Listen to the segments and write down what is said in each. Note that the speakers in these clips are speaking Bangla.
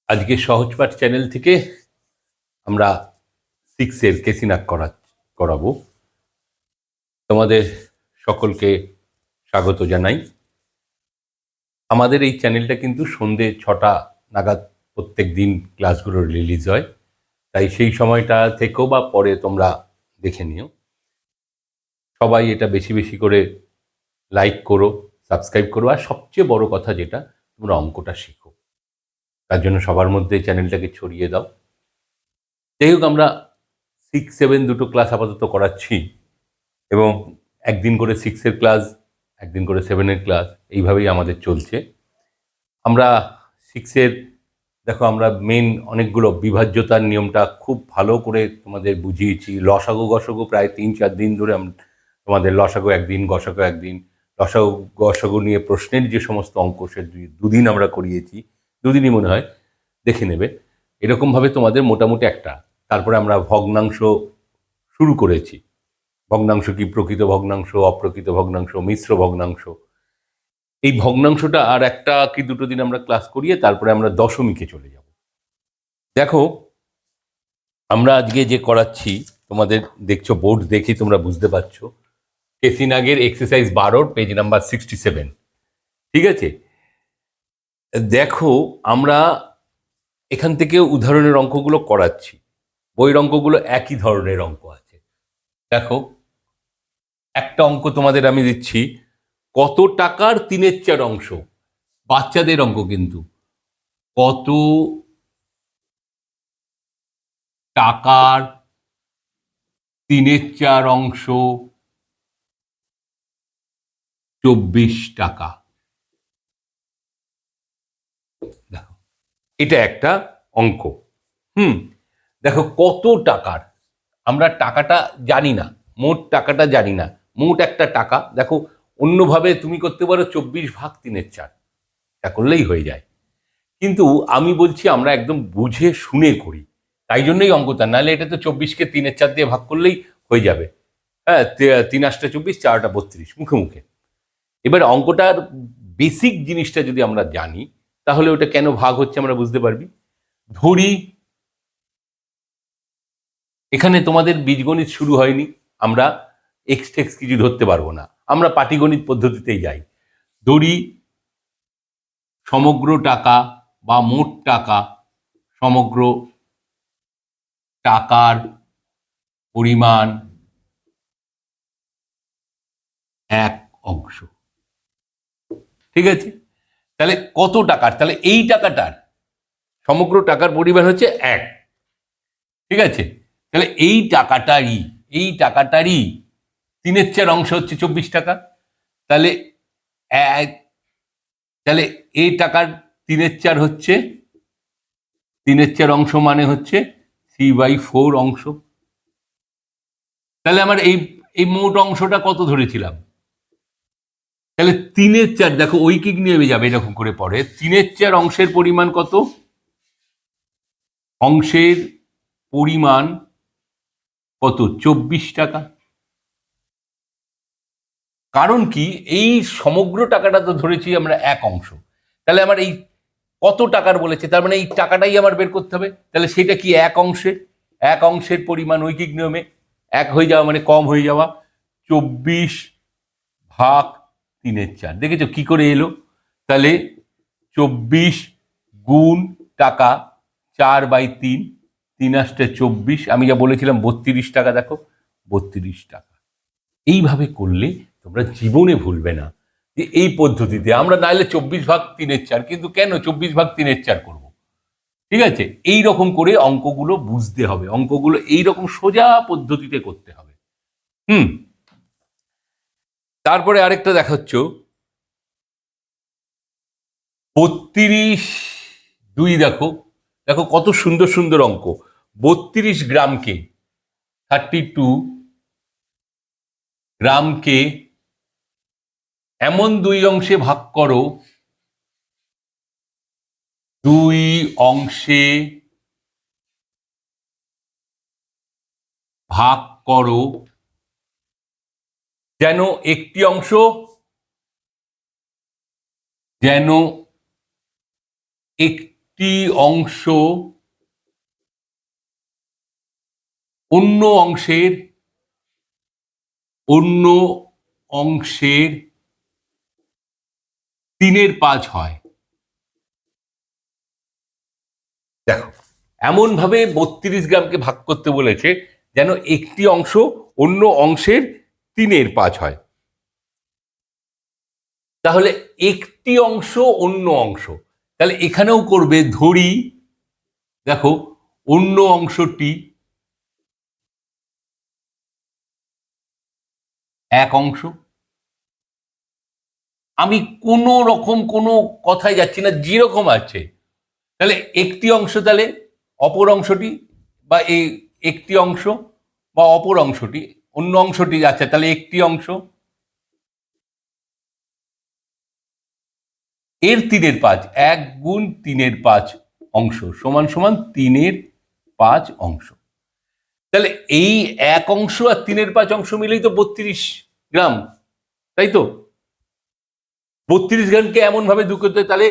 আজকে সহজপাঠ চ্যানেল থেকে আমরা 6 কেসিনাক করাবো। তোমাদের সকলকে স্বাগত জানাই। আমাদের এই চ্যানেলটা কিন্তু সন্ধে 6টা নাগাদ প্রত্যেক দিন ক্লাসগুলো রিলিজ হয়, তাই সেই সময়টা থেকেও বা পরে তোমরা দেখে নিও। সবাই এটা বেশি বেশি করে লাইক করো, সাবস্ক্রাইব করো, আর সবচেয়ে বড় কথা যেটা, তোমরা অঙ্কটা শেখো। তার জন্য সবার মধ্যে চ্যানেলটাকে ছড়িয়ে দাও। যাই হোক, আমরা 6, 7 দুটো ক্লাস আপাতত করাচ্ছি, এবং একদিন করে 6-এর ক্লাস, একদিন করে 7-এর ক্লাস, এইভাবেই আমাদের চলছে। আমরা 6-এর দেখো, আমরা মেন অনেকগুলো বিভাজ্যতার নিয়মটা খুব ভালো করে তোমাদের বুঝিয়েছি। লসাগু গসাগু প্রায় 3-4 দিন ধরে তোমাদের লসাগু একদিন, গসাগু একদিন, লসাগু গসাগু নিয়ে প্রশ্নের যে সমস্ত অঙ্ক, সে দুদিন আমরা করিয়েছি। দুদিনই মনে হয়, দেখে নেবে। এরকমভাবে তোমাদের মোটামুটি একটা, তারপরে আমরা ভগ্নাংশ শুরু করেছি। ভগ্নাংশ কি, প্রকৃত ভগ্নাংশ, অপ্রকৃত ভগ্নাংশ, মিশ্র ভগ্নাংশ। এই ভগ্নাংশটা আর একটা কি দুটো দিন আমরা ক্লাস করিয়ে তারপরে আমরা দশমিকে চলে যাব। দেখো, আমরা আজকে যে করাচ্ছি, তোমাদের দেখছো বোর্ড দেখি তোমরা বুঝতে পারছো, কেসিনাগের এক্সারসাইজ 12 পেজ নাম্বার 67। ঠিক আছে, দেখো আমরা এখান থেকে উদাহরণের অঙ্কগুলো করাচ্ছি। বইয়ের অঙ্কগুলো একই ধরনের অঙ্ক আছে। দেখো, একটা অঙ্ক তোমাদের আমি দিচ্ছি, কত টাকার 3/4 অংশ। বাচ্চাদের অঙ্ক কিন্তু। কত টাকার 3/4 অংশ 24 টাকা। দেখো, এটা একটা অঙ্ক। দেখো কত টাকার, আমরা টাকাটা জানি না, মোট টাকাটা জানি না, মোট একটা টাকা। দেখো, অন্যভাবে তুমি করতে পারো 24/3/4, এটা করলেই হয়ে যায়। কিন্তু আমি বলছি আমরা একদম বুঝে শুনে করি, তাই জন্যই অঙ্কটা। নাহলে এটা তো 24কে 3/4 দিয়ে ভাগ করলেই হয়ে যাবে। হ্যাঁ, 3 × 8 = 24, 4 × 32, মুখে মুখে। এবার অঙ্কটার বেসিক জিনিসটা যদি আমরা জানি, তাহলে ওটা কেন ভাগ হচ্ছে আমরা বুঝতে পারবি। ধরি এখানে তোমাদের বীজগণিত শুরু হয়নি, আমরা এক্স টেক্স কিছু ধরতে পারবো না, আমরা পাটিগণিত পদ্ধতিতেই যাই। ধরি সমগ্র টাকা বা মোট টাকা, সমগ্র টাকার পরিমাণ 1 অংশ। ঠিক আছে, তাহলে কত টাকার, তাহলে এই টাকাটার সমগ্র টাকার পরিমাণ হচ্ছে 1। ঠিক আছে, তাহলে এই টাকাটারই 3/4 অংশ হচ্ছে 24 টাকা। তাহলে তাহলে এই টাকার 3/4 হচ্ছে, 3/4 অংশ মানে হচ্ছে 3/4 অংশ। তাহলে আমার এই এই মোট অংশটা কত ধরেছিলাম, তাহলে 3/4, দেখো ঐকিক নিয়মে যাবে এরকম করে পড়ে। 3/4 অংশের পরিমাণ কত? অংশের পরিমাণ কত? 24 টাকা। কারণ কি, এই সমগ্র টাকাটা তো ধরেছি আমরা 1 অংশ, তাহলে আমার এই কত টাকার বলেছে, তার মানে এই টাকাটাই আমার বের করতে হবে। তাহলে সেটা কি 1 অংশের, 1 অংশের পরিমাণ ঐকিক নিয়মে 1 হয়ে যাওয়া মানে কম হয়ে যাওয়া। 24/3/4, দেখেছো কি করে এলো? তাহলে 24 গুণ টাকা 4/3, 3 × 8 = 24। আমি যা বলেছিলাম 32 টাকা, দেখো 32 টাকা। এইভাবে করলে তোমরা জীবনে ভুলবে না যে এই পদ্ধতিতে আমরা, নাইলে 24/3/4, কিন্তু কেন 24/3/4 করব? ঠিক আছে, এই রকম করে অঙ্কগুলো বুঝতে হবে, অঙ্কগুলো এই রকম সোজা পদ্ধতিতে করতে হবে। তারপরে আরেকটা দেখাচ্ছ, 32/2। দেখো, দেখো কত সুন্দর সুন্দর অঙ্ক। 32 গ্রামকে, 32 গ্রামকে এমন 2 অংশে ভাগ করো, 2 অংশে ভাগ করো যেন একটি অংশ, যেন একটি অংশ অন্য অংশের 3/5 হয়। দেখো, এমন ভাবে 32 গ্রামকে ভাগ করতে বলেছে যেন একটি অংশ অন্য অংশের 3/5 হয়। তাহলে একটি অংশ অন্য অংশ, তাহলে এখানেও করবে, ধরি দেখো অন্য অংশটি এক অংশ। আমি কোনো রকম কোনো কথায় যাচ্ছি না, যেরকম আছে। তাহলে একটি অংশ, তাহলে অপর অংশটি, বা এই একটি অংশ বা অপর অংশটি, অন্য অংশটি আছে, তাহলে একটি অংশ এর 3/5, 1 গুণ 3/5 অংশ সমান সমান 3/5 অংশ। তাহলে এই এক অংশ আর 3/5 অংশ মিলেই তো 32 গ্রাম, তাই তো? 32 গ্রামকে এমন ভাবে করতে, তাহলে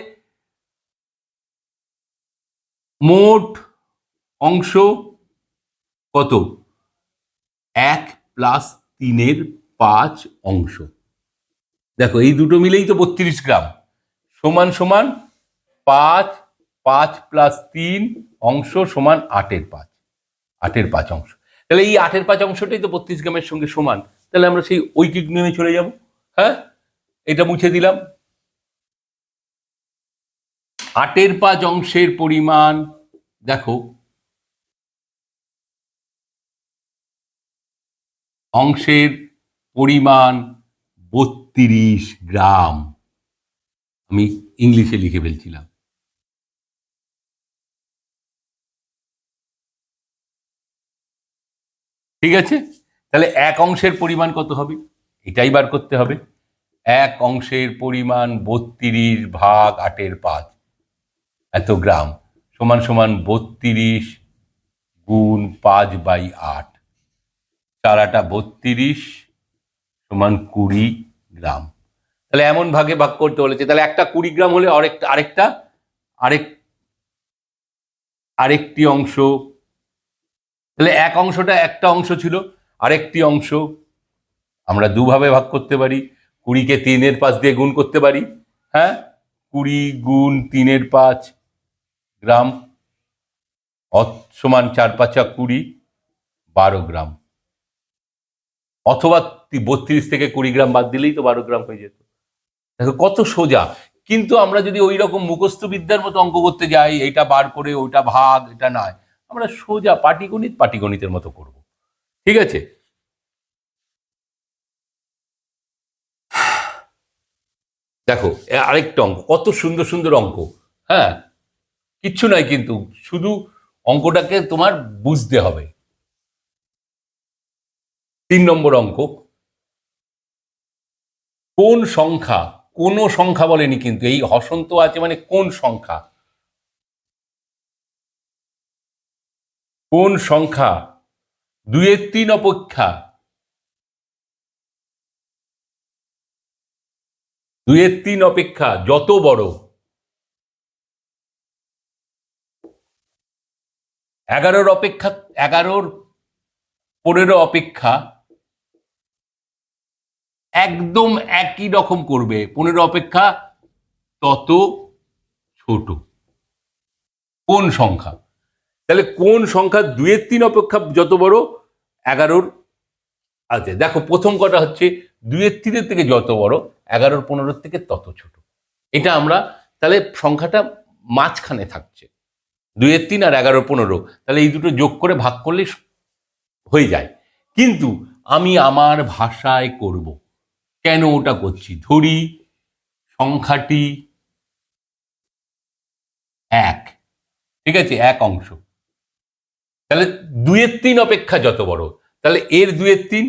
মোট অংশ কত? 1 প্লাস 3/5 অংশ। দেখো এই দুটো মিলেই তো 32 গ্রাম, সমান সমান 5, 5 প্লাস 3 অংশ সমান 8/5, 8/5 অংশ। তাহলে এই 8/5 অংশটাই তো 32 গ্রামের সঙ্গে সমান। তাহলে আমরা সেই ঐকিক নিয়মে চলে যাব। হ্যাঁ, এটা মুছে দিলাম। 8/5 অংশের পরিমাণ, দেখো অংশের পরিমাণ 32 গ্রাম। আমি ইংলিশে লিখে ফেলছিলাম। ঠিক আছে, তাহলে এক অংশের পরিমাণ কত হবে? এটাই বার করতে হবে। এক অংশের পরিমাণ 32 ভাগ 8/5 এত গ্রাম, সমান সমান 32 গুণ 5/8, 4 32 সমান 20 গ্রাম। তাহলে এমন ভাগে ভাগ করতে বলেছে, তাহলে একটা 20 গ্রাম হলে আরেকটি অংশ, তাহলে এক অংশটা একটা অংশ ছিল, আরেকটি অংশ আমরা দুভাবে ভাগ করতে পারি। 20কে 3/5 দিয়ে গুণ করতে পারি। হ্যাঁ, 20 গুণ 3/5 গ্রাম সমান 4×5 = 20, 12 গ্রাম। অথবা 32 থেকে 20 গ্রাম বাদ দিলেই তো 12 গ্রাম হয়ে যেত। দেখো কত সোজা। কিন্তু আমরা যদি ওই রকম মুখস্থ বিদ্যার মতো অঙ্ক করতে যাই, এটা বার করে ওইটা ভাগ, এটা নয়, আমরা সোজা পাটিগণিতের মতো করব। ঠিক আছে, দেখো আরেকটা অঙ্ক, কত সুন্দর সুন্দর অঙ্ক। হ্যাঁ, কিচ্ছু নয়, কিন্তু শুধু অঙ্কটাকে তোমার বুঝতে হবে। 3 নম্বর অঙ্ক, কোন সংখ্যা, কোন সংখ্যা বলেনি কিন্তু, এই হসন্ত আছে মানে কোন সংখ্যা, কোন সংখ্যা 2/3 অপেক্ষা 2/3 অপেক্ষা যত বড়, 11 অপেক্ষা 11 15 অপেক্ষা একদম একই রকম করবে, 15 অপেক্ষা তত ছোট। কোন সংখ্যা? তাহলে কোন সংখ্যা 2/3 অপেক্ষা যত বড়, 11 আছে। দেখো প্রথম কটা হচ্ছে 2/3 থেকে যত বড়, 11 15 থেকে তত ছোট। এটা আমরা, তাহলে সংখ্যাটা মাঝখানে থাকছে 2/3 আর 11 15, তাহলে এই দুটো যোগ করে ভাগ করলে হয়ে যায়। কিন্তু আমি আমার ভাষায় করব। কেন ওটা করছি? ধরি সংখ্যাটি 1, ঠিক আছে, এক অংশ। তাহলে 2/3 অপেক্ষা যত বড়, তাহলে এর 2/3,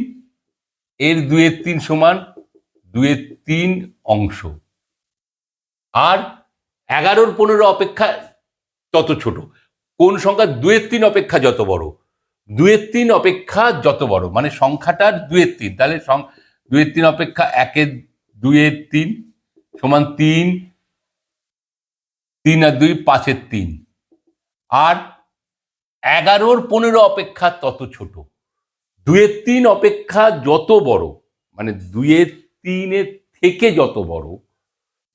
এর 2/3 সমান 2/3 অংশ। আর 11 15 অপেক্ষা তত ছোট। কোন সংখ্যা 2/3 অপেক্ষা যত বড়, 2/3 অপেক্ষা যত বড় মানে সংখ্যাটার 2/3, তাহলে 2/3 অপেক্ষা 1/2/3 সমান 3 3 আর 2 5 3, আর 11 15 অপেক্ষা তত ছোট। 2 3 অপেক্ষা যত বড়, মানে 2 3 থেকে যত বড়,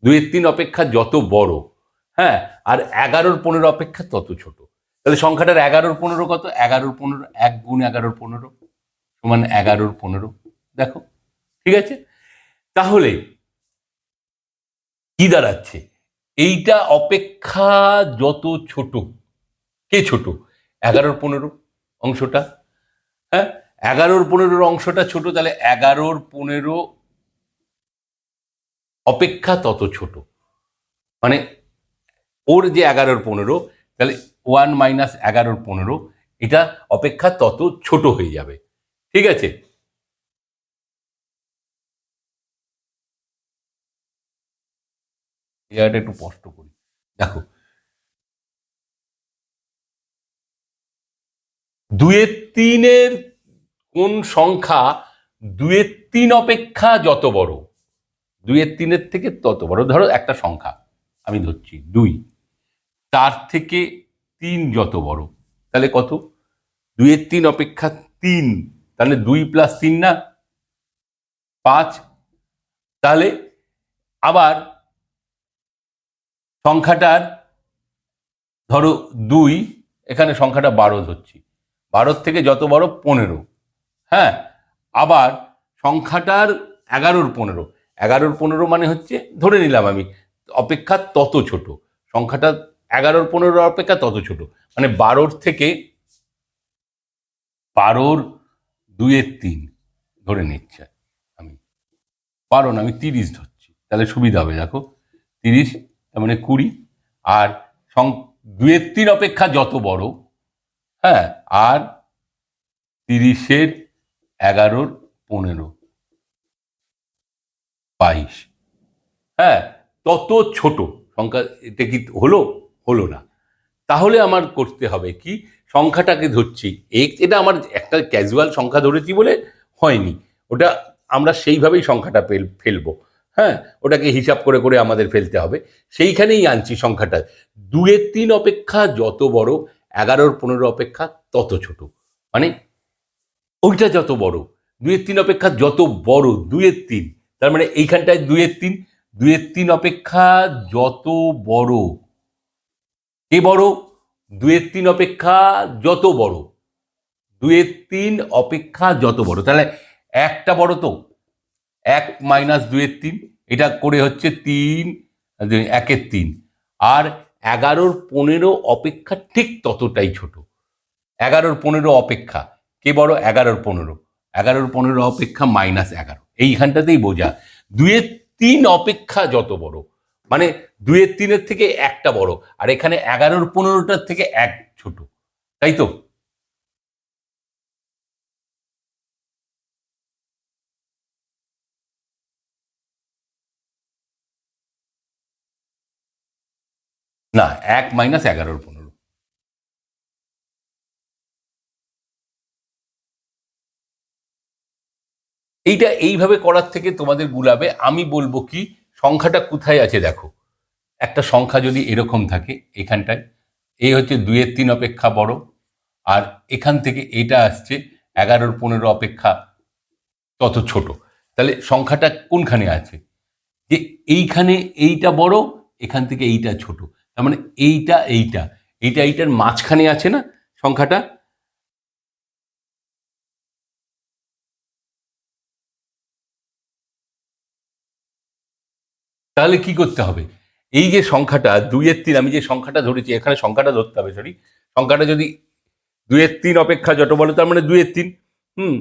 2 3 অপেক্ষা যত বড়, হ্যাঁ, আর 11 15 অপেক্ষা তত ছোট। তাহলে সংখ্যাটার 11 15 কত? 11 15, 1 গুণ 11 15 সমান 11 15। দেখো, ঠিক আছে? তাহলে কি দাঁড়াচ্ছে? এইটা অপেক্ষা যত ছোট, কে ছোট? 11 15 অংশটা। হ্যাঁ, 11 15 অংশটা ছোট, তাহলে 11 15 অপেক্ষা তত ছোট, মানে ওর যে 11 15, তাহলে 1 মাইনাস 11 15, এটা অপেক্ষা তত ছোট হয়ে যাবে। ঠিক আছে? এটা একটু স্পষ্ট করি। দেখো, 2 3 কোন সংখ্যা 2 3 অপেক্ষা যত বড়, 2 3 থেকে তত বড়। ধরো একটা সংখ্যা আমি ধরছি 2, তার থেকে 3 যত বড়, তাহলে কত? 2 3 অপেক্ষা 3, তাহলে 2 প্লাস 3 না 5। তাহলে আবার সংখ্যাটার, ধরো 2, এখানে সংখ্যাটা 12 ধরছি, 12 থেকে যত বড় 15। হ্যাঁ, আবার সংখ্যাটার 11 15, 11 15 মানে হচ্ছে, ধরে নিলাম আমি, অপেক্ষা তত ছোট, সংখ্যাটা 11 15 অপেক্ষা তত ছোট, মানে 12 থেকে 12 2 3 ধরে নিচ্ছে আমি, 12 না, আমি 30 ধরছি, তাহলে সুবিধা হবে। দেখো, 30 তার মানে 20, আর 2 3 অপেক্ষা যত বড়, হ্যাঁ, আর 30 11 15 22, হ্যাঁ, তত ছোট সংখ্যা। এটা কি হলো? হলো না। তাহলে আমার করতে হবে কি, সংখ্যাটাকে ধরছি এক্স, এটা আমার একটা ক্যাজুয়াল সংখ্যা ধরেছি বলে হয়নি, ওটা আমরা সেইভাবেই সংখ্যাটা ফেলবো। হ্যাঁ, ওটাকে হিসাব করে করে আমাদের ফেলতে হবে, সেইখানেই আনছি সংখ্যাটা। 2 3 অপেক্ষা যত বড়, 11 15 অপেক্ষা তত ছোট, মানে ওইটা যত বড়, 2 3 অপেক্ষা যত বড়, 2 3, তার মানে এইখানটায় 2 3, 2 3 অপেক্ষা যত বড়, কে বড়? 2 3 অপেক্ষা যত বড়, 2 3 অপেক্ষা যত বড়, তাহলে একটা বড় তো, 1 মাইনাস 2 3, এটা করে হচ্ছে 3 1 3, আর 11 15 অপেক্ষা ঠিক ততটাই ছোট। 11 15 অপেক্ষা কে বড়? 11 15, 11 15 অপেক্ষা মাইনাস 11, এইখানটাতেই বোঝা। 2 3 অপেক্ষা যত বড়, মানে 2 3 থেকে একটা বড়, আর এখানে 11 15টার থেকে এক ছোট, তাই তো? না, 1 মাইনাস 11 15। এইটা এইভাবে করার থেকে তোমাদের গুলাবে, আমি বলবো কি, সংখ্যাটা কোথায় আছে দেখো। একটা সংখ্যা যদি এরকম থাকে, এখানটায় এই হচ্ছে 2 3 অপেক্ষা বড়, আর এখান থেকে এটা আসছে 11 15 অপেক্ষা তত ছোট, তাহলে সংখ্যাটা কোনখানে আছে? যে এইখানে এইটা বড়, এখান থেকে এইটা ছোট, তার মানে এইটা এইটা এইটা এইটার মাঝখানে আছে না সংখ্যাটা। তাহলে কি করতে হবে? এই যে সংখ্যাটা 2 3, আমি যে সংখ্যাটা ধরেছি, এখানে সংখ্যাটা ধরতে হবে, সরি, সংখ্যাটা যদি 2 3 অপেক্ষা যত বড়, তার মানে 2 3, হুম,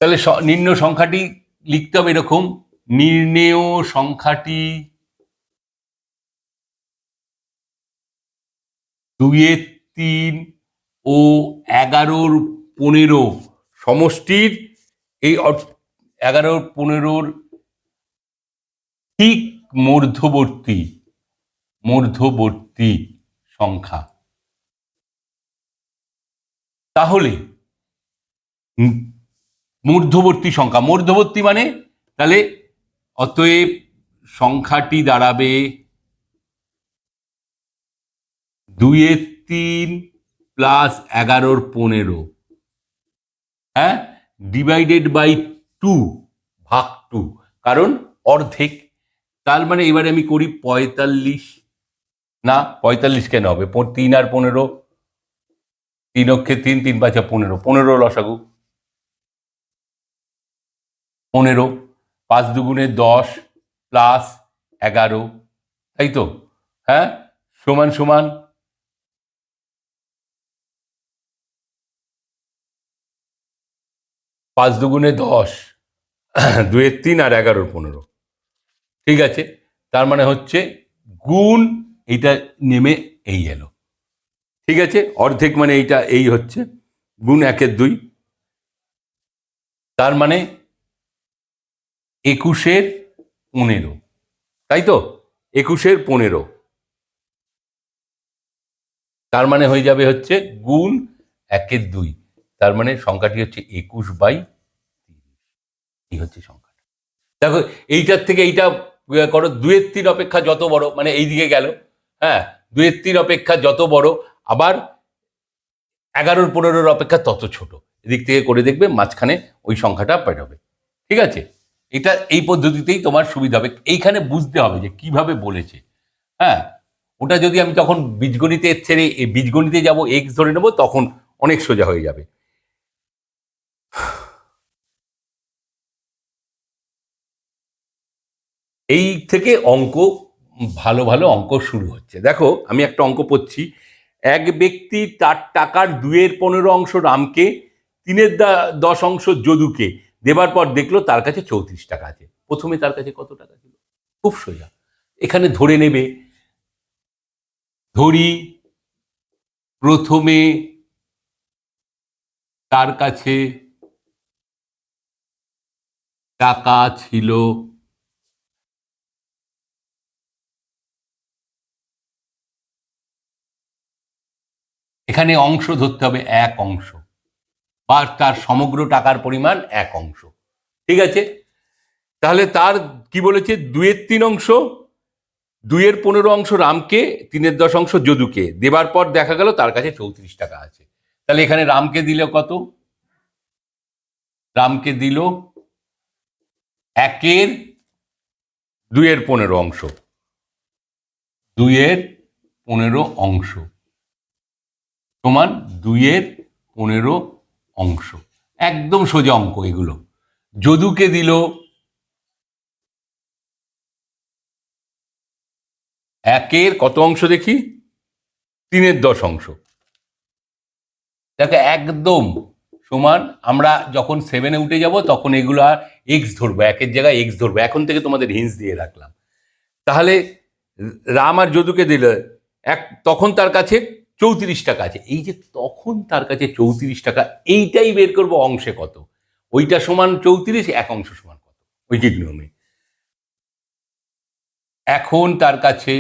তাহলে নির্ণেয় সংখ্যাটি লিখতে হবে এরকম, নির্ণেয় সংখ্যাটি 2 3 ও 11 15 সমষ্টির, এই 11 15 ঠিক মধ্যবর্তী মধ্যবর্তী সংখ্যা। তাহলে মধ্যবর্তী সংখ্যা, মধ্যবর্তী মানে, তাহলে অতএব সংখ্যাটি দাঁড়াবে 2/3 প্লাস 11/15, হ্যাঁ, ডিভাইডেড বাই 2 ভাগ 2, কারণ অর্ধেক। তার মানে এবারে আমি করি 45, না 45 কেন হবে, 3 আর 15, 3 অক্ষে 3, 3 5 15, 15 লসাগু 15, 5 দুগুণে 10 প্লাস 11, তাই তো, হ্যাঁ, সমান সমান 5 দুগুণে 10, 2/3 আর 11/15, ঠিক আছে। তার মানে হচ্ছে গুণ এইটা নেমে এই এলো, ঠিক আছে, অর্ধেক মানে এইটা এই হচ্ছে গুণ 1/2, তার মানে 21/15, তাই তো, 21/15, তার মানে হয়ে যাবে হচ্ছে গুণ 1/2, তার মানে সংখ্যাটি হচ্ছে 21/30, এই হচ্ছে সংখ্যাটা। দেখো এইটার থেকে এইটা করো, 2/3 অপেক্ষা যত বড়, মানে এই দিকে গেল, হ্যাঁ, 2/3 অপেক্ষা যত বড়, আবার 11/15 অপেক্ষা তত ছোট, এদিক থেকে করে দেখবে মাঝখানে ওই সংখ্যাটা বেরোবে, ঠিক আছে। এটা এই পদ্ধতিতেই তোমার সুবিধা হবে, এইখানে বুঝতে হবে যে কিভাবে বলেছে, হ্যাঁ। ওটা যদি আমি তখন বীজগণিতে ছেড়ে এই বীজগণিতে যাব, এক্স ধরে নেবো, তখন অনেক সোজা হয়ে যাবে। এই থেকে অঙ্ক, ভালো ভালো অঙ্ক শুরু হচ্ছে। দেখো আমি একটা অঙ্ক পড়ছি, এক ব্যক্তি তার টাকার 2/15 রামকে, 3/10 যদুকে দেবার পর দেখলো তার কাছে 34 টাকা আছে। প্রথমে তার কাছে কত টাকা ছিল? খুব সোজা, এখানে ধরে নেবে, ধরি প্রথমে তার কাছে টাকা ছিল, এখানে অংশ ধরতে হবে 1 অংশ, বা তার সমগ্র টাকার পরিমাণ 1 অংশ, ঠিক আছে। তাহলে তার কি বলেছে, 2/3, 2/15 রামকে, 3/10 যদুকে দেবার পর দেখা গেল তার কাছে 34 টাকা আছে। তাহলে এখানে রামকে দিল কত? রামকে দিল 1/2/15, 2/15 সমান 2/15, একদম সোজা অঙ্ক এগুলো। যদুকে দিল 1 কত অংশ দেখি, 3/10, দেখো একদম সমান। আমরা যখন 7-এ উঠে যাব তখন এগুলো এক্স ধরবো, 1-এর জায়গায় এক্স ধরবো, এখন থেকে তোমাদের হিন্স দিয়ে রাখলাম। তাহলে রাম আর যদুকে দিলে এক, তখন তার কাছে 34 টাকা আছে। এই যে তখন তার কাছে 34 টাকা, এইটাই বের করবো অংশে কত, ওইটা সমান 34, 1 অংশ সমান কত, ঐকিক নিয়মে। এখন তার কাছে,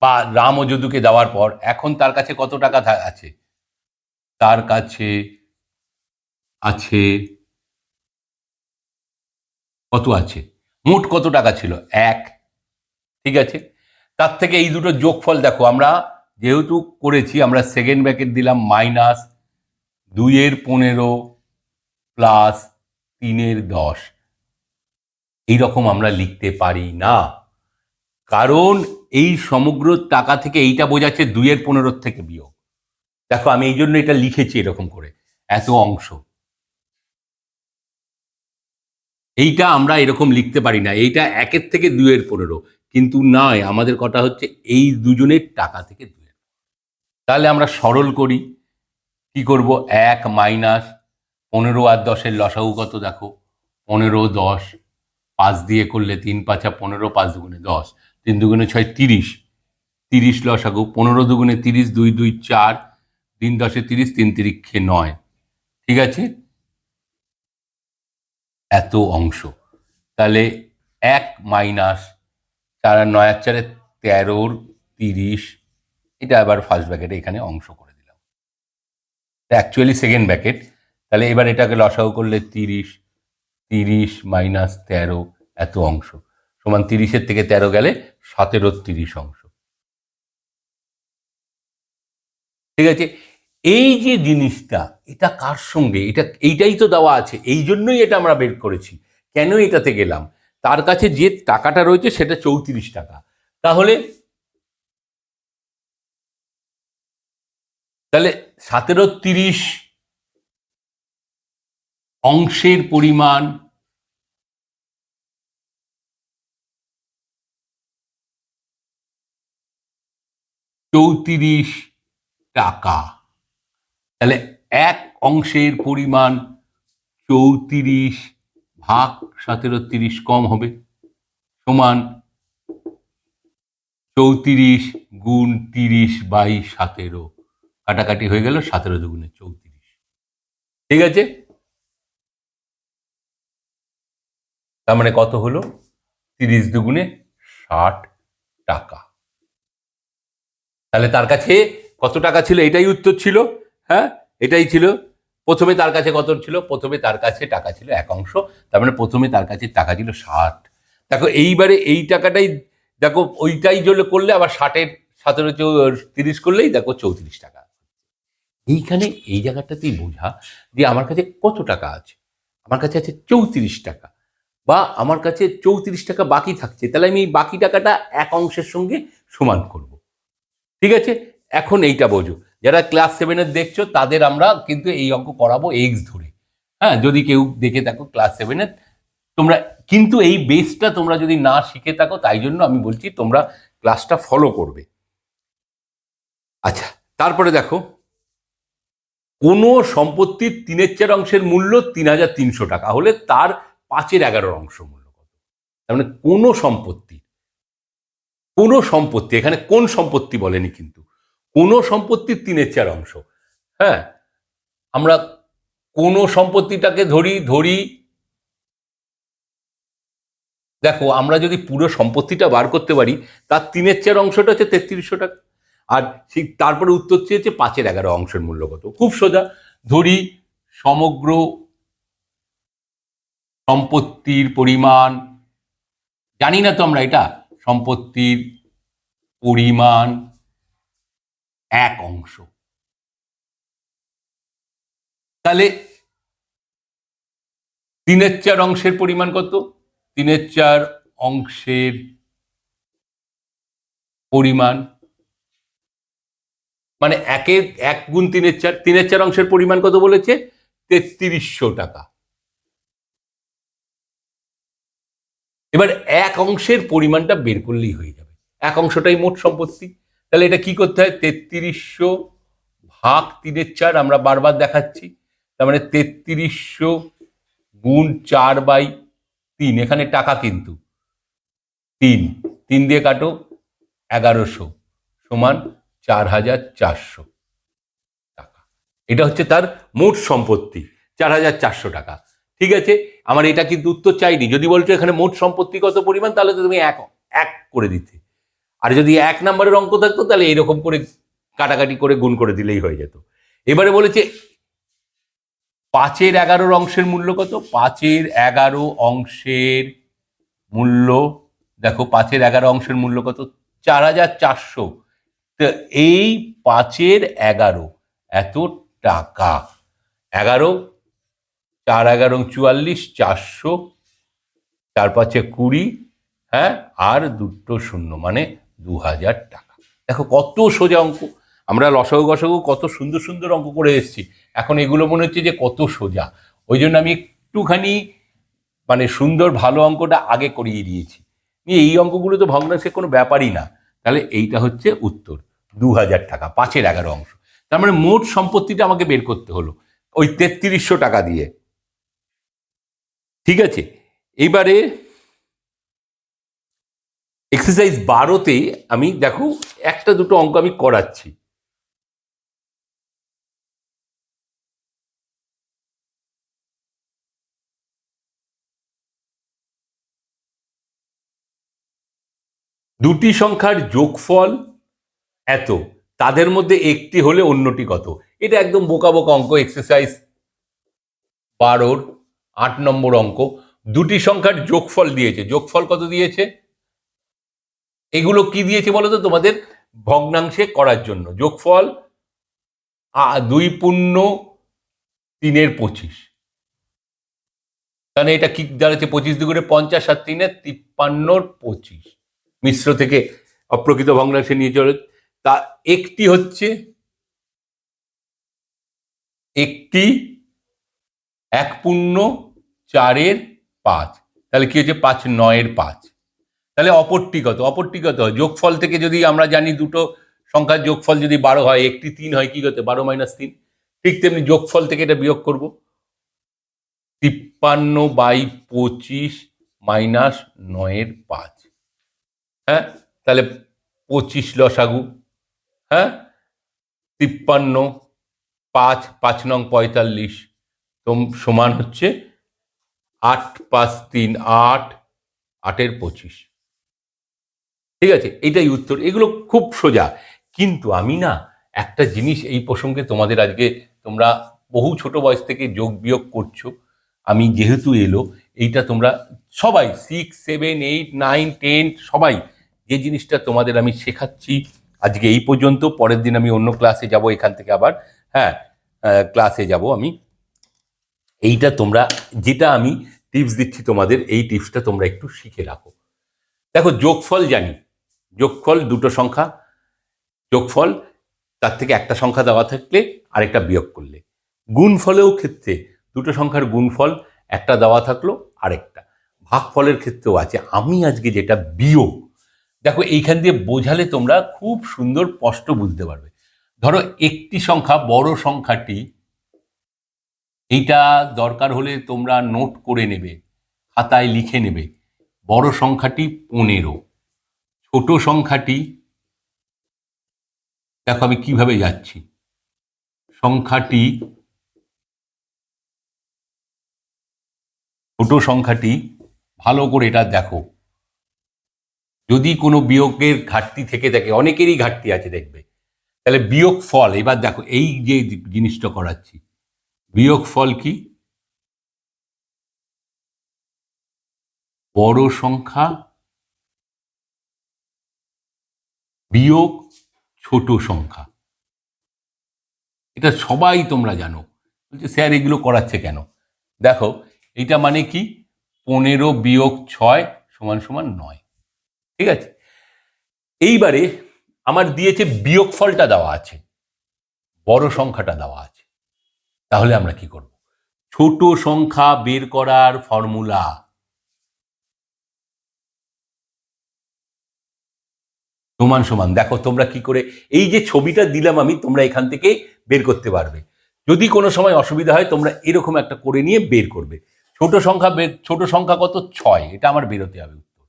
বা রাম ও যদুকে দেওয়ার পর এখন তার কাছে কত টাকা আছে, তার কাছে আছে, কত আছে, মোট কত টাকা ছিল 1, ঠিক আছে। তার থেকে এই দুটো যোগফল দেখো, আমরা যেহেতু করেছি, আমরা সেকেন্ড ব্র্যাকেট দিলাম মাইনাস 2/15 প্লাস 3/10, এইরকম আমরা লিখতে পারি না, কারণ এই সমগ্র টাকা থেকে এইটা বোঝাচ্ছে 2/15 থেকে বিয়োগ। দেখো আমি এই জন্য এটা লিখেছি এরকম করে, এত অংশ, এইটা আমরা এরকম লিখতে পারি না, এইটা 1 থেকে 2/15, কিন্তু নয়, আমাদের কথা হচ্ছে এই দুজনের টাকা থেকে 2। তাহলে আমরা সরল করি, কি করব, 1 মাইনাস 15 আর 10-এর লসাগু কত দেখো, 15, 10, 5 দিয়ে করলে 3 5 15, 5 দুগুণে 10, 3 দুগুণে 6, 30, 30 লসাগু, 15 দুগুণে 30, 2 2 4, 3 10-এ 30, 3 3 9, ঠিক আছে, এত অংশ। তাহলে 1 মাইনাস 4 আর 9 আর 4-এ 13, 30, এটা আবার ফার্স্ট ব্র্যাকেটে এখানে অংশ করে দিলাম, অ্যাকচুয়ালি সেকেন্ড ব্র্যাকেট। তাহলে এবার এটাকে লসাগু করলে 30, 30 মাইনাস 13, এত অংশ সমান 30-এর থেকে 13 গেলে 17/30 অংশ। ঠিক আছে, এই যে জিনিসটা, এটা কার সঙ্গে, এইটাই তো দেওয়া আছে, এই জন্যই এটা আমরা বের করেছি। কেন এটাতে গেলাম, তার কাছে যে টাকাটা রয়েছে সেটা 34 টাকা। তাহলে তাহলে 17:30 অংশের পরিমাণ টাকা। তাহলে এক অংশের পরিমাণ 34 ভাগ 17:30 কম হবে, সমান 34 গুণ 30/17, কাটাকাটি হয়ে গেল, 17 দুগুণে 34। ঠিক আছে, তার মানে কত হলো, 30 দুগুণে 60 টাকা। তাহলে তার কাছে কত টাকা ছিল, এটাই উত্তর ছিল। হ্যাঁ, এটাই ছিল। প্রথমে তার কাছে কত ছিল, প্রথমে তার কাছে টাকা ছিল 1 অংশ, তার মানে প্রথমে তার কাছে টাকা ছিল 60। দেখো এইবারে এই টাকাটাই, দেখো ওইটাই করলে আবার 60-এর 17-30 করলেই দেখো 34 টাকা। এইখানে এই জায়গাটাতেই বোঝা যে আমার কাছে কত টাকা আছে। আমার কাছে আছে 34 টাকা, বা আমার কাছে 34 টাকা বাকি থাকছে, তাহলে আমি এই বাকি টাকাটা 1 অংশের সঙ্গে সমান করব। ঠিক আছে, এখন এইটা বোঝো, যারা ক্লাস 7-এর দেখছো তাদের আমরা কিন্তু এই অঙ্ক করাবো এক্স ধরে। হ্যাঁ, যদি কেউ দেখে থাকো ক্লাস 7-এর, তোমরা কিন্তু এই বেসটা তোমরা যদি না শিখে থাকো, তাই জন্য আমি বলছি তোমরা ক্লাসটা ফলো করবে। আচ্ছা, তারপরে দেখো, কোনো সম্পত্তির 3/4 অংশের মূল্য 3,300 টাকা হলে তার 5/11 অংশ মূল্য কত। তার মানে কোনো সম্পত্তি, এখানে কোন সম্পত্তি বলেনি কিন্তু, কোনো সম্পত্তির 3/4 অংশ। হ্যাঁ, আমরা কোনো সম্পত্তিটাকে ধরি, দেখো আমরা যদি পুরো সম্পত্তিটা বার করতে পারি, তার 3/4 অংশটা হচ্ছে 3300 টাকা, আর ঠিক তারপরে উত্তর চেয়েছে 5/11 অংশের মূল্য কত। খুব সোজা, ধরি সমগ্র সম্পত্তির পরিমাণ, জানি না তো আমরা এটা, সম্পত্তির পরিমাণ 1 অংশ। তাহলে 3/4 অংশের পরিমাণ কত, 3/4 অংশের পরিমাণ মানে 1 গুণ 3/4, 3/4 অংশের পরিমাণ কত বলেছে, 3300 টাকা। এবার 1 অংশের পরিমাণটা বের করলেই হয়ে যাবে, 1 অংশটাই মোট সম্পত্তি। তাহলে এটা কি করতে হয়, 3300 ভাগ 3/4, আমরা বারবার দেখাচ্ছি, তার মানে 3300 গুণ 4/3, এখানে টাকা কিন্তু 3 দিয়ে কাটো, 1100 সমান 4,400 টাকা। এটা হচ্ছে তার মোট সম্পত্তি, 4,400 টাকা। ঠিক আছে, আমার এটা কিন্তু উত্তর চাইনি। যদি বলছো এখানে মোট সম্পত্তি কত পরিমাণ, তাহলে তো তুমি এক এক করে দিতে, আর যদি 1 নম্বরের অঙ্ক থাকতো তাহলে এরকম করে কাটাকাটি করে গুণ করে দিলেই হয়ে যেত। এবারে বলেছে 5/11 অংশের মূল্য কত, 5/11 অংশের মূল্য, দেখো 5/11 অংশের মূল্য কত, 4,400। তো এই 5/11 এত টাকা, 11, 4-11 44, 400, 4-5 20, হ্যাঁ, আর 2 শূন্য মানে 2,000 টাকা। দেখো কত সোজা অঙ্ক, আমরা লসাগু গসাগু কত সুন্দর সুন্দর অঙ্ক করে এসেছি, এখন এগুলো মনে হচ্ছে যে কত সোজা। ওই জন্য আমি একটুখানি মানে সুন্দর ভালো অঙ্কটা আগে করিয়ে দিয়েছি, নিয়ে এই অঙ্কগুলো তো ভগ্নাংশের কোনো ব্যাপারই না। তাহলে এইটা হচ্ছে উত্তর, 2,000 টাকা, 5/11 অংশ। তার মানে মোট সম্পত্তিটা আমাকে বের করতে হলো ওই 3300 টাকা দিয়ে। ঠিক আছে, এইবারে এক্সারসাইজ 12-তে আমি দেখো একটা দুটো অঙ্ক আমি করাচ্ছি। দুটি সংখ্যার যোগফল এত, তাদের মধ্যে একটি হলে অন্যটি কত। এটা একদম বোকা বোকা অঙ্ক, এক্সারসাইজ 12-র 8 নম্বর অঙ্ক। দুটি সংখ্যার যোগফল দিয়েছে, যোগফল কত দিয়েছে, এগুলো কি দিয়েছে বলো তো, তোমাদের ভগ্নাংশে করার জন্য যোগফল 2 পূর্ণ 3 25, তাহলে এটা কি দাঁড়াচ্ছে? 25 দুগুণে 50 আর 3 53 25। মিশ্র থেকে অপ্রকৃত ভগ্নাংশে নিয়ে চলে, তা একটি হচ্ছে একটি 1.4/5, তাহলে কি হচ্ছে? 5/9/5। তাহলে অপরটি কত? অপরটি কত হয়? যোগফল থেকে যদি আমরা জানি দুটো সংখ্যার যোগফল যদি 12 হয়, একটি 3 হয়, কি করতে? 12 - 3। ঠিক তেমনি যোগফল থেকে এটা বিয়োগ করব, 53/25 - 9/5। হ্যাঁ, তাহলে 25 লসাগু। হ্যাঁ, 53, 5, 5 নং 45, তো সমান হচ্ছে 8, 5, 3, 8, 8 - 25। ঠিক আছে, এটাই উত্তর। এগুলো খুব সোজা। কিন্তু আমি না একটা জিনিস এই প্রসঙ্গে তোমাদের আজকে, তোমরা বহু ছোট বয়স থেকে যোগ বিয়োগ করছো, আমি যেহেতু এলো, এইটা তোমরা সবাই 6, 7, 8, 9, 10 সবাই যে জিনিসটা তোমাদের আমি শেখাচ্ছি আজকে এই পর্যন্ত। পরের দিন আমি অন্য ক্লাসে যাব, এখান থেকে আবার, হ্যাঁ, ক্লাসে যাব আমি। এইটা তোমরা, যেটা আমি টিপস দিচ্ছি তোমাদের, এই টিপসটা তোমরা একটু শিখে রাখো। দেখো, যোগফল জানি, যোগফল দুটো সংখ্যা যোগফল, তার থেকে একটা সংখ্যা দেওয়া থাকলে আরেকটা বিয়োগ করলে। গুণফলেও ক্ষেত্রে দুটো সংখ্যার গুণফল, একটা দেওয়া থাকলো আরেকটা। ভাগফলের ক্ষেত্রেও আছে। আমি আজকে যেটা বিয়োগ, দেখো এইখান দিয়ে বোঝালে তোমরা খুব সুন্দর স্পষ্ট বুঝতে পারবে। ধরো একটি সংখ্যা, বড় সংখ্যাটি, এইটা দরকার হলে তোমরা নোট করে নেবে, খাতায় লিখে নেবে। বড় সংখ্যাটি 15, ছোট সংখ্যাটি, দেখো আমি কিভাবে যাচ্ছি, সংখ্যাটি, ছোট সংখ্যাটি, ভালো করে এটা দেখো। যদি কোনো বিয়োগের ঘাটতি থেকে থাকে, অনেকেরই ঘাটতি আছে দেখবে, তাহলে বিয়োগ ফল, এবার দেখো এই যে জিনিসটা করাচ্ছি, বিয়োগ ফল কি? বড় সংখ্যা বিয়োগ ছোট সংখ্যা। এটা সবাই তোমরা জানো। বলছে স্যার এগুলো করাচ্ছে কেন? দেখো, এটা মানে কি? 15 বিয়োগ 6 সমান সমান 9। ঠিক আছে, এইবারে আমার দিয়েছে বিয়োগ ফলটা দেওয়া আছে, বড় সংখ্যাটা দেওয়া আছে। তাহলে আমরা কি করব? ছোট সংখ্যা বের করার ফর্মুলা, সমান সমান, দেখো তোমরা কি করে, এই যে ছবিটা দিলাম আমি, তোমরা এখান থেকে বের করতে পারবে। যদি কোনো সময় অসুবিধা হয়, তোমরা এরকম একটা করে নিয়ে বের করবে। ছোট সংখ্যা কত? 6, এটা আমার বেরোতে হবে উত্তর।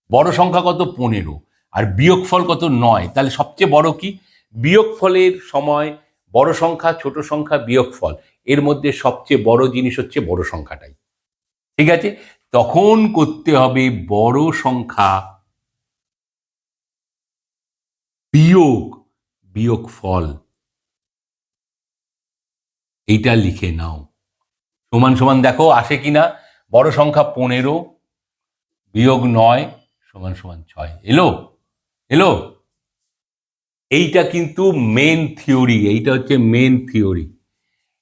বড় সংখ্যা কত? 15, আর বিয়োগফল কত? 9। তাহলে সবচেয়ে বড় কি? বিয়োগফলের সময় বড় সংখ্যা, ছোট সংখ্যা, বিয়োগফল, এর মধ্যে সবচেয়ে বড় জিনিস হচ্ছে বড় সংখ্যাটাই। ঠিক আছে, তখন করতে হবে বড় সংখ্যা বিয়োগ বিয়োগফল, এইটা লিখে নাও। সমান সমান দেখো আসে কিনা, বড় সংখ্যা 15 বিয়োগ 9 সমান সমান 6। এলো? এলো? এইটা কিন্তু মেন থিওরি, এইটা হচ্ছে মেন থিওরি।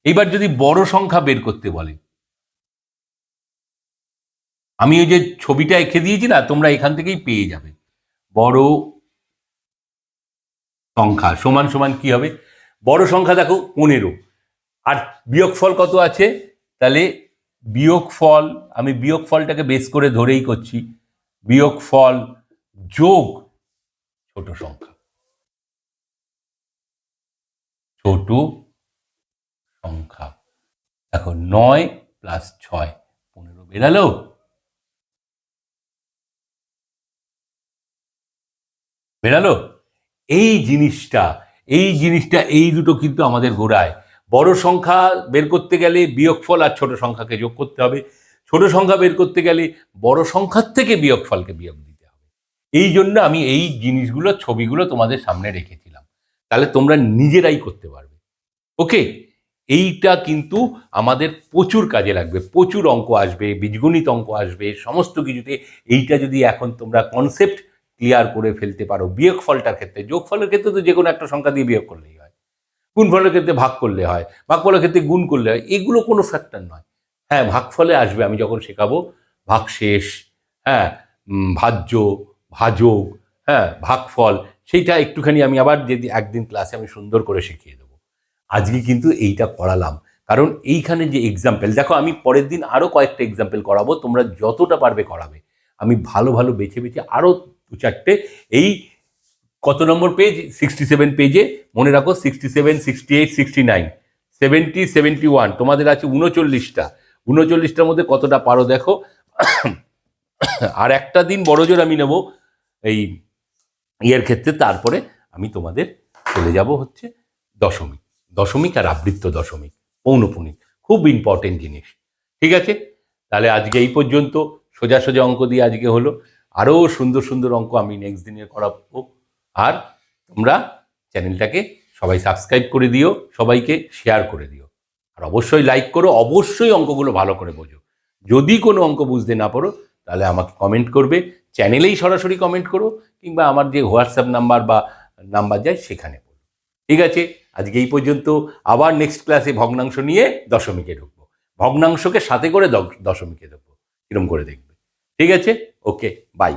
এইবার যদি বড় সংখ্যা বের করতে বলে, আমি ওই যে ছবিটা এঁকে দিয়েছি না, তোমরা এখান থেকেই পেয়ে যাবে। বড় সংখ্যা সমান সমান কি হবে? বড় সংখ্যা দেখো 15, আর বিয়োগফল কত আছে? তাহলে বিয়োগফল, আমি বিয়োগফলটাকে বেস করে ধরেই করছি, বিয়োগফল যোগ ছোট সংখ্যা, ছোট সংখ্যা। দেখো 9 প্লাস 6 15 বেরালো। বেরালো? এই জিনিসটা, এই দুটো কিন্তু আমাদের গোড়ায়। বড় সংখ্যা বের করতে গেলে বিয়োগফল আর ছোট সংখ্যাকে যোগ করতে হবে, ছোট সংখ্যা বের করতে গেলে বড় সংখ্যার থেকে বিয়োগফলকে বিয়োগ দিতে হবে। এই জন্য আমি এই জিনিসগুলো, ছবিগুলো তোমাদের সামনে রেখেছিলাম, তাহলে তোমরা নিজেরাই করতে পারবে। ওকে, এইটা কিন্তু আমাদের প্রচুর কাজে লাগবে, প্রচুর অঙ্ক আসবে, বীজগণিত অঙ্ক আসবে, সমস্ত কিছুতে। এইটা যদি এখন তোমরা কনসেপ্ট ক্লিয়ার করে ফেলতে পারো, বিয়োগফলটার ক্ষেত্রে, যোগফলের ক্ষেত্রে তো যে কোনো একটা সংখ্যা দিয়ে বিয়োগ করলেই হয়। গুণফলের ক্ষেত্রে ভাগ করলে হয়, ভাগফলের ক্ষেত্রে গুণ করলে হয়, এগুলো কোনো ফ্যাক্টর নয়। হ্যাঁ, ভাগফলে আসবে, আমি যখন শেখাবো ভাগশেষ, হ্যাঁ, ভাজ্য, ভাজক, হ্যাঁ, ভাগফল, সেইটা একটুখানি আমি আবার যদি একদিন ক্লাসে আমি সুন্দর করে শিখিয়ে দেবো। আজকে কিন্তু এইটা পড়ালাম, কারণ এইখানে যে এক্সাম্পল দেখো, আমি পরের দিন আরও কয়েকটা এক্সাম্পল করাবো, তোমরা যতটা পারবে করাবে। আমি ভালো ভালো বেছে বেছে আরও দু চারটে, এই কত নম্বর পেজ, 67 পেজে, মনে রাখো 67, 68, 69, 70, 71, তোমাদের আছে 39টা। 39টার মধ্যে কতটা পারো দেখো। আর একটা দিন বড়জোর আমি নেব এই ইয়ের ক্ষেত্রে, তারপরে আমি তোমাদের চলে যাব হচ্ছে দশমিক, দশমিক আর আবৃত্ত দশমিক, পৌনপুনিক, খুব ইম্পর্টেন্ট জিনিস। ঠিক আছে, তাহলে আজকে এই পর্যন্ত। সোজা সোজা অঙ্ক দিয়ে আজকে হলো, আরও সুন্দর সুন্দর অঙ্ক আমি নেক্সট দিনে করাবো। আর তোমরা চ্যানেলটাকে সবাই সাবস্ক্রাইব করে দিও, সবাইকে শেয়ার করে দিও, আর অবশ্যই লাইক করো, অবশ্যই অঙ্কগুলো ভালো করে বোঝো। যদি কোনো অঙ্ক বুঝতে না পারো তাহলে আমাকে কমেন্ট করবে, চ্যানেলেই সরাসরি কমেন্ট করো, কিংবা আমার যে হোয়াটসঅ্যাপ নাম্বার বা নাম্বার যায় সেখানে বলো। ঠিক আছে, আজকে এই পর্যন্ত। আবার নেক্সট ক্লাসে ভগ্নাংশ নিয়ে দশমিকে ঢুকবো, ভগ্নাংশকে সাথে করে দশমিকে ঢুকবো, এরকম করে দেখবে। ঠিক আছে, ওকে, বাই।